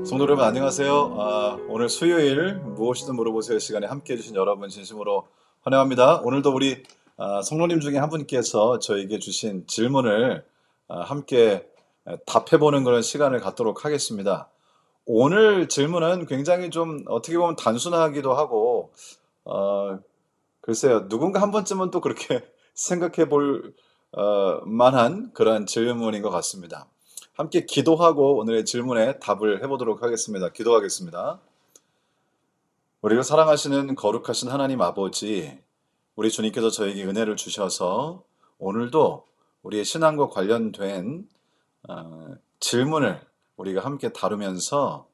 성도 여러분 안녕하세요. 오늘 수요일 무엇이든 물어보세요 시간에 함께해 주신 여러분 진심으로 환영합니다. 오늘도 우리 성도님 중에 한 분께서 저에게 주신 질문을 함께 답해보는 그런 시간을 갖도록 하겠습니다. 오늘 질문은 굉장히 좀 어떻게 보면 단순하기도 하고 글쎄요, 누군가 한 번쯤은 또 그렇게 생각해 볼 만한 그런 질문인 것 같습니다. 함께 기도하고 오늘의 질문에 답을 해보도록 하겠습니다. 기도하겠습니다. 우리를 사랑하시는 거룩하신 하나님 아버지, 우리 주님께서 저에게 은혜를 주셔서 오늘도 우리의 신앙과 관련된 질문을 우리가 함께 다루면서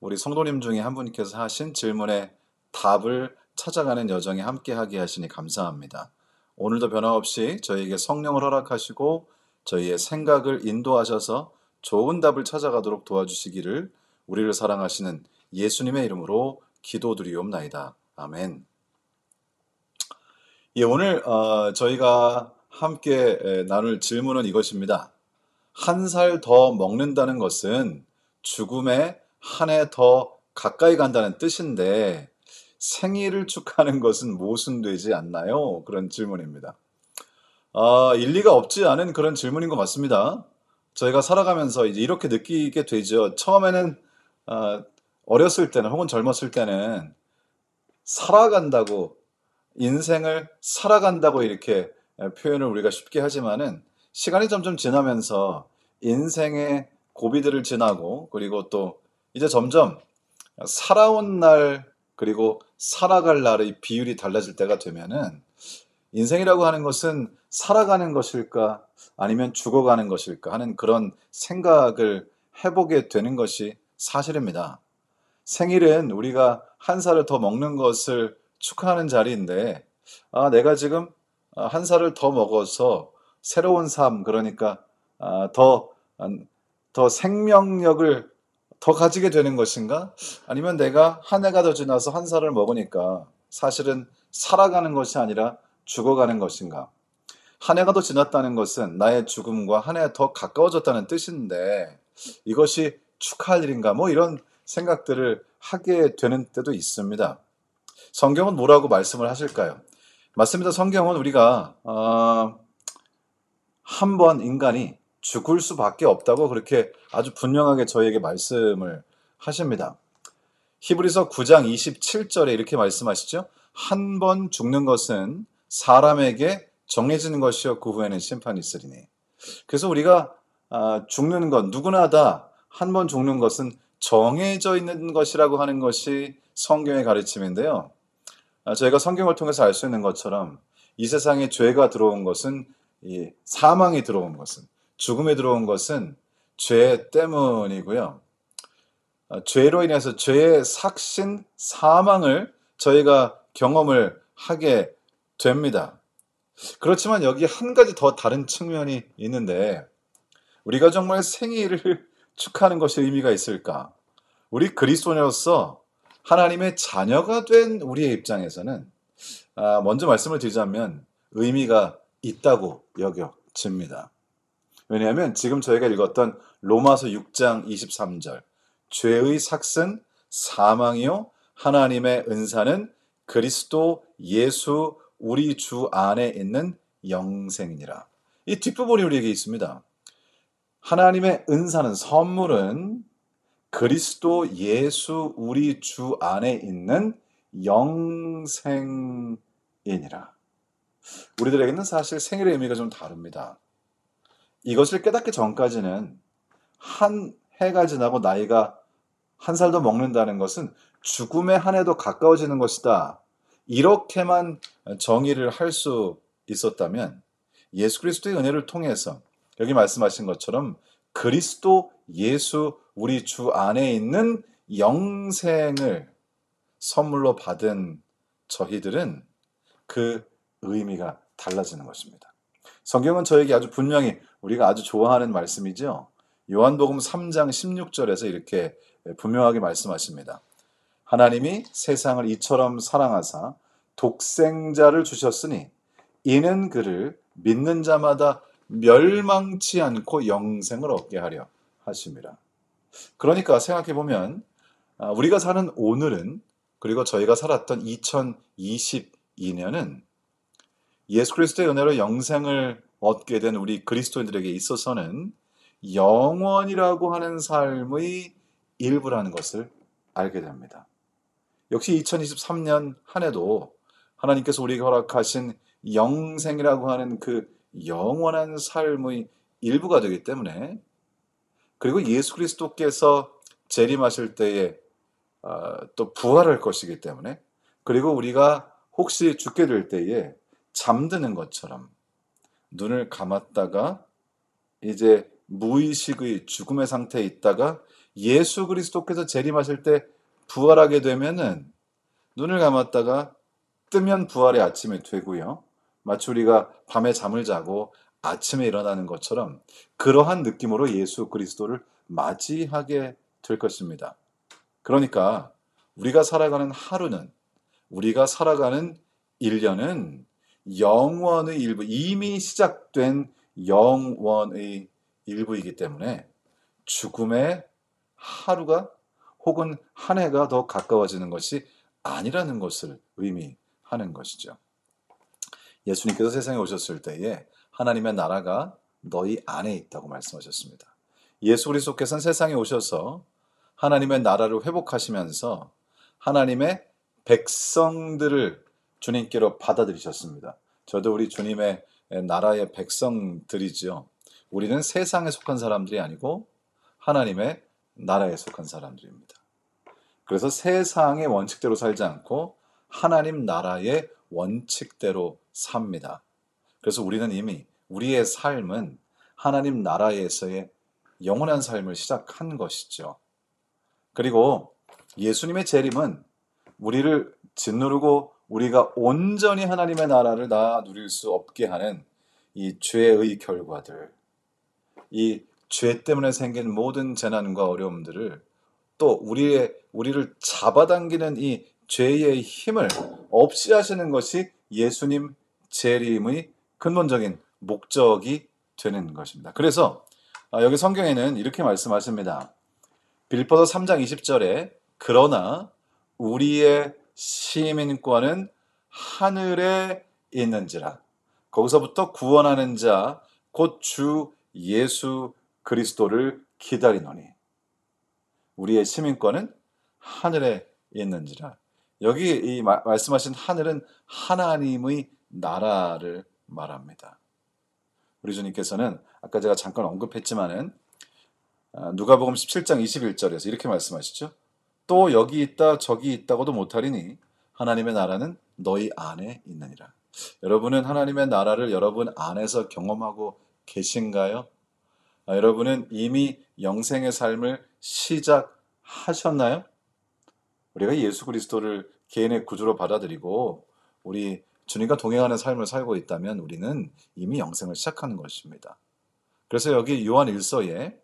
우리 성도님 중에 한 분께서 하신 질문에 답을 찾아가는 여정에 함께하게 하시니 감사합니다. 오늘도 변함없이 저희에게 성령을 허락하시고 저희의 생각을 인도하셔서 좋은 답을 찾아가도록 도와주시기를 우리를 사랑하시는 예수님의 이름으로 기도드리옵나이다. 아멘. 예, 오늘 저희가 함께 나눌 질문은 이것입니다. 한 살 더 먹는다는 것은 죽음에 한 해 더 가까이 간다는 뜻인데 생일을 축하하는 것은 모순되지 않나요? 그런 질문입니다. 일리가 없지 않은 그런 질문인 것 같습니다. 저희가 살아가면서 이제 이렇게 느끼게 되죠. 처음에는 어, 어렸을 때는 혹은 젊었을 때는 살아간다고 인생을 살아간다고 이렇게 표현을 우리가 쉽게 하지만은 시간이 점점 지나면서 인생의 고비들을 지나고 그리고 또 이제 점점 살아온 날 그리고 살아갈 날의 비율이 달라질 때가 되면은 인생이라고 하는 것은 살아가는 것일까 아니면 죽어가는 것일까 하는 그런 생각을 해보게 되는 것이 사실입니다. 생일은 우리가 한 살을 더 먹는 것을 축하하는 자리인데, 내가 지금 한 살을 더 먹어서 새로운 삶, 그러니까 아, 더, 아, 더 생명력을 더 가지게 되는 것인가? 아니면 내가 한 해가 더 지나서 한 살을 먹으니까 사실은 살아가는 것이 아니라 죽어가는 것인가? 한 해가 더 지났다는 것은 나의 죽음과 한 해 더 가까워졌다는 뜻인데 이것이 축하할 일인가? 뭐 이런 생각들을 하게 되는 때도 있습니다. 성경은 뭐라고 말씀을 하실까요? 맞습니다. 성경은 우리가 한 번 인간이 죽을 수밖에 없다고 그렇게 아주 분명하게 저희에게 말씀을 하십니다. 히브리서 9장 27절에 이렇게 말씀하시죠. 한 번 죽는 것은 사람에게 정해지는 것이요 그 후에는 심판이 있으리니. 그래서 우리가 죽는 것 누구나 다 한 번 죽는 것은 정해져 있는 것이라고 하는 것이 성경의 가르침인데요. 저희가 성경을 통해서 알 수 있는 것처럼 이 세상에 죄가 들어온 것은 이 사망이 들어온 것은 죽음에 들어온 것은 죄 때문이고요. 죄로 인해서 죄의 삭신 사망을 저희가 경험을 하게 됩니다. 그렇지만 여기 한 가지 더 다른 측면이 있는데 우리가 정말 생일을 축하하는 것이 의미가 있을까? 우리 그리스도인으로서 하나님의 자녀가 된 우리의 입장에서는 먼저 말씀을 드리자면 의미가 있다고 여겨집니다. 왜냐하면 지금 저희가 읽었던 로마서 6장 23절 죄의 삭은 사망이요 하나님의 은사는 그리스도 예수 우리 주 안에 있는 영생이니라. 이 뒷부분이 우리에게 있습니다. 하나님의 은사는 선물은 그리스도 예수 우리 주 안에 있는 영생이니라. 우리들에게는 사실 생일의 의미가 좀 다릅니다. 이것을 깨닫기 전까지는 한 해가 지나고 나이가 한 살 더 먹는다는 것은 죽음의 한 해도 가까워지는 것이다. 이렇게만 정의를 할 수 있었다면 예수 그리스도의 은혜를 통해서 여기 말씀하신 것처럼 그리스도 예수 우리 주 안에 있는 영생을 선물로 받은 저희들은 그 의미가 달라지는 것입니다. 성경은 저에게 아주 분명히 우리가 아주 좋아하는 말씀이죠. 요한복음 3장 16절에서 이렇게 분명하게 말씀하십니다. 하나님이 세상을 이처럼 사랑하사 독생자를 주셨으니 이는 그를 믿는 자마다 멸망치 않고 영생을 얻게 하려 하심이라. 그러니까 생각해 보면 우리가 사는 오늘은, 그리고 저희가 살았던 2022년은 예수 그리스도의 은혜로 영생을 얻게 된 우리 그리스도인들에게 있어서는 영원이라고 하는 삶의 일부라는 것을 알게 됩니다. 역시 2023년 한 해도 하나님께서 우리에게 허락하신 영생이라고 하는 그 영원한 삶의 일부가 되기 때문에, 그리고 예수 그리스도께서 재림하실 때에 또 부활할 것이기 때문에, 그리고 우리가 혹시 죽게 될 때에 잠드는 것처럼 눈을 감았다가 이제 무의식의 죽음의 상태에 있다가 예수 그리스도께서 재림하실 때 부활하게 되면은 눈을 감았다가 뜨면 부활의 아침이 되고요. 마치 우리가 밤에 잠을 자고 아침에 일어나는 것처럼 그러한 느낌으로 예수 그리스도를 맞이하게 될 것입니다. 그러니까 우리가 살아가는 하루는, 우리가 살아가는 1년은 영원의 일부, 이미 시작된 영원의 일부이기 때문에 죽음의 하루가 혹은 한 해가 더 가까워지는 것이 아니라는 것을 의미하는 것이죠. 예수님께서 세상에 오셨을 때에 하나님의 나라가 너희 안에 있다고 말씀하셨습니다. 예수 그리스도께서는 세상에 오셔서 하나님의 나라를 회복하시면서 하나님의 백성들을 주님께로 받아들이셨습니다. 저도 우리 주님의 나라의 백성들이지요. 우리는 세상에 속한 사람들이 아니고 하나님의 나라에 속한 사람들입니다. 그래서 세상의 원칙대로 살지 않고 하나님 나라의 원칙대로 삽니다. 그래서 우리는 이미 우리의 삶은 하나님 나라에서의 영원한 삶을 시작한 것이죠. 그리고 예수님의 재림은 우리를 짓누르고 우리가 온전히 하나님의 나라를 다 누릴 수 없게 하는 이 죄의 결과들, 이 죄 때문에 생긴 모든 재난과 어려움들을, 또 우리를 잡아당기는 이 죄의 힘을 없이 하시는 것이 예수님 재림의 근본적인 목적이 되는 것입니다. 그래서 여기 성경에는 이렇게 말씀하십니다. 빌립보서 3장 20절에 그러나 우리의 시민권은 하늘에 있는지라. 거기서부터 구원하는 자 곧 주 예수 그리스도를 기다리노니. 우리의 시민권은 하늘에 있는지라. 여기 이 말씀하신 하늘은 하나님의 나라를 말합니다. 우리 주님께서는 아까 제가 잠깐 언급했지만은 누가복음 17장 21절에서 이렇게 말씀하시죠. 또 여기 있다 저기 있다고도 못하리니 하나님의 나라는 너희 안에 있느니라. 여러분은 하나님의 나라를 여러분 안에서 경험하고 계신가요? 여러분은 이미 영생의 삶을 시작하셨나요? 우리가 예수 그리스도를 개인의 구주로 받아들이고 우리 주님과 동행하는 삶을 살고 있다면 우리는 이미 영생을 시작하는 것입니다. 그래서 여기 요한 1서에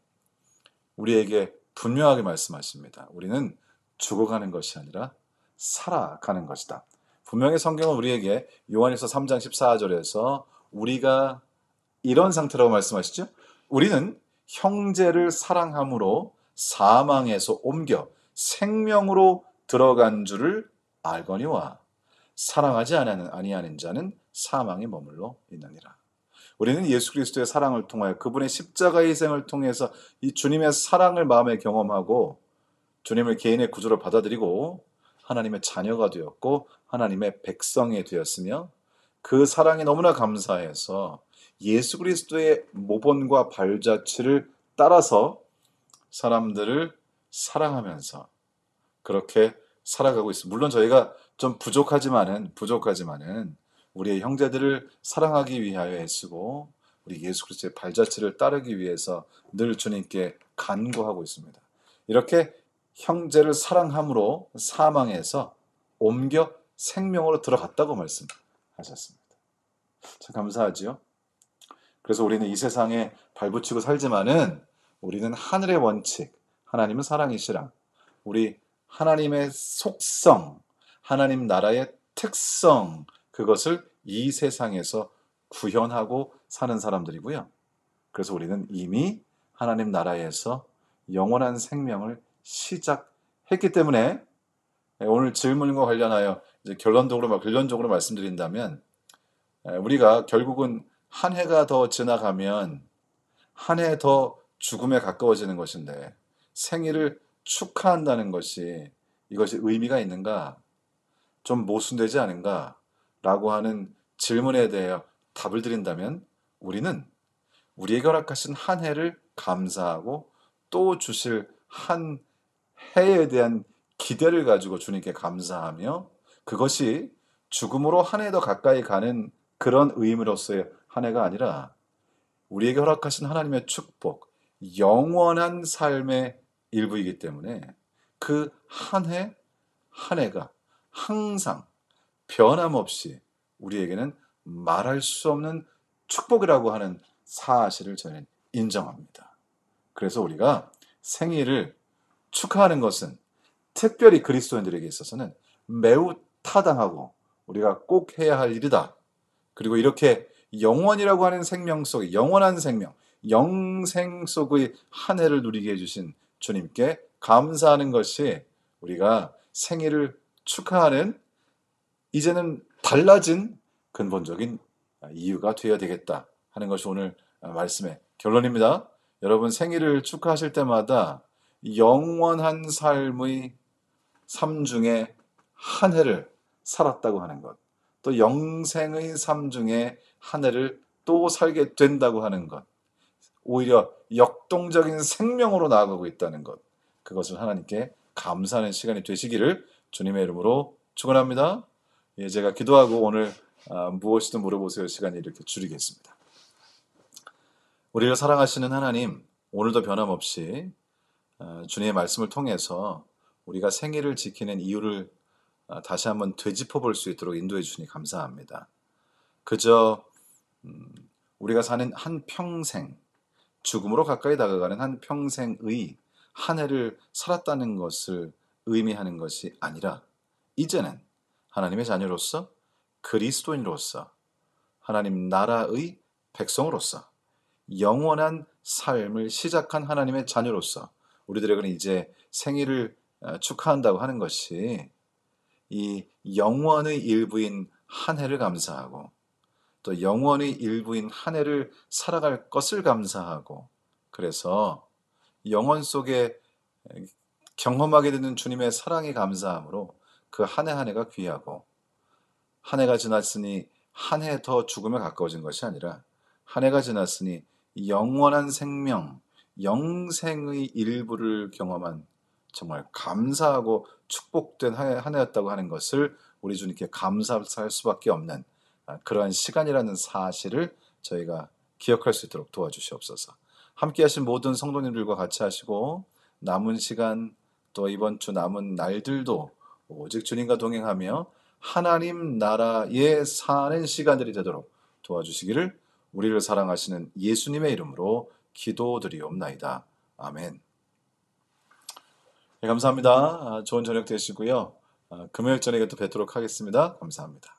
우리에게 분명하게 말씀하십니다. 우리는 죽어가는 것이 아니라 살아가는 것이다. 분명히 성경은 우리에게 요한일서 3장 14절에서 우리가 이런 상태라고 말씀하시죠. 우리는 형제를 사랑함으로 사망에서 옮겨 생명으로 들어간 줄을 알거니와 사랑하지 아니하는 자는 사망에 머물러 있느니라. 우리는 예수 그리스도의 사랑을 통하여 그분의 십자가의 희생을 통해서 이 주님의 사랑을 마음에 경험하고 주님을 개인의 구주로 받아들이고 하나님의 자녀가 되었고 하나님의 백성이 되었으며 그 사랑이 너무나 감사해서 예수 그리스도의 모본과 발자취를 따라서 사람들을 사랑하면서 그렇게 살아가고 있습니다. 물론 저희가 좀 부족하지만은 우리의 형제들을 사랑하기 위하여 애쓰고 우리 예수 그리스도의 발자취를 따르기 위해서 늘 주님께 간구하고 있습니다. 이렇게 형제를 사랑함으로 사망에서 옮겨 생명으로 들어갔다고 말씀하셨습니다. 참 감사하지요. 그래서 우리는 이 세상에 발붙이고 살지만은 우리는 하늘의 원칙, 하나님은 사랑이시라. 우리 하나님의 속성, 하나님 나라의 특성, 그것을 이 세상에서 구현하고 사는 사람들이고요. 그래서 우리는 이미 하나님 나라에서 영원한 생명을 시작했기 때문에 오늘 질문과 관련하여 이제 결론적으로 말씀드린다면 우리가 결국은 한 해가 더 지나가면 한 해 더 죽음에 가까워지는 것인데 생일을 축하한다는 것이 이것이 의미가 있는가? 좀 모순되지 않은가라고 하는 질문에 대해 답을 드린다면 우리는 우리에게 허락하신 한 해를 감사하고 또 주실 한 해에 대한 기대를 가지고 주님께 감사하며 그것이 죽음으로 한 해 더 가까이 가는 그런 의미로서의 한 해가 아니라 우리에게 허락하신 하나님의 축복, 영원한 삶의 일부이기 때문에 그 한 해가 항상 변함없이 우리에게는 말할 수 없는 축복이라고 하는 사실을 저는 인정합니다. 그래서 우리가 생일을 축하하는 것은 특별히 그리스도인들에게 있어서는 매우 타당하고 우리가 꼭 해야 할 일이다. 그리고 이렇게 영원이라고 하는 생명 속에 영원한 생명, 영생 속의 한 해를 누리게 해주신 주님께 감사하는 것이 우리가 생일을 축하하는 이제는 달라진 근본적인 이유가 되어야 되겠다 하는 것이 오늘 말씀의 결론입니다. 여러분 생일을 축하하실 때마다 영원한 삶의 삶 중에 한 해를 살았다고 하는 것, 또 영생의 삶 중에 한 해를 또 살게 된다고 하는 것, 오히려 역동적인 생명으로 나아가고 있다는 것, 그것을 하나님께 감사하는 시간이 되시기를 주님의 이름으로 축원합니다. 예, 제가 기도하고 오늘 무엇이든 물어보세요 시간을 이렇게 줄이겠습니다. 우리를 사랑하시는 하나님, 오늘도 변함없이 주님의 말씀을 통해서 우리가 생일을 지키는 이유를 다시 한번 되짚어 볼 수 있도록 인도해 주시니 감사합니다. 그저 우리가 사는 한 평생, 죽음으로 가까이 다가가는 한 평생의 한 해를 살았다는 것을 의미하는 것이 아니라 이제는 하나님의 자녀로서 그리스도인으로서 하나님 나라의 백성으로서 영원한 삶을 시작한 하나님의 자녀로서 우리들에게는 이제 생일을 축하한다고 하는 것이 이 영원의 일부인 한 해를 감사하고 또 영원의 일부인 한 해를 살아갈 것을 감사하고 그래서 영원 속에 경험하게 되는 주님의 사랑이 감사함으로 그 한 해 한 해가 귀하고 한 해가 지났으니 한 해 더 죽음에 가까워진 것이 아니라 한 해가 지났으니 영원한 생명, 영생의 일부를 경험한 정말 감사하고 축복된 한 해였다고 하는 것을 우리 주님께 감사할 수밖에 없는 그러한 시간이라는 사실을 저희가 기억할 수 있도록 도와주시옵소서. 함께 하신 모든 성도님들과 같이 하시고 남은 시간 또 이번 주 남은 날들도 오직 주님과 동행하며 하나님 나라에 사는 시간들이 되도록 도와주시기를 우리를 사랑하시는 예수님의 이름으로 기도드리옵나이다. 아멘. 네, 감사합니다. 좋은 저녁 되시고요. 금요일 저녁에 또 뵙도록 하겠습니다. 감사합니다.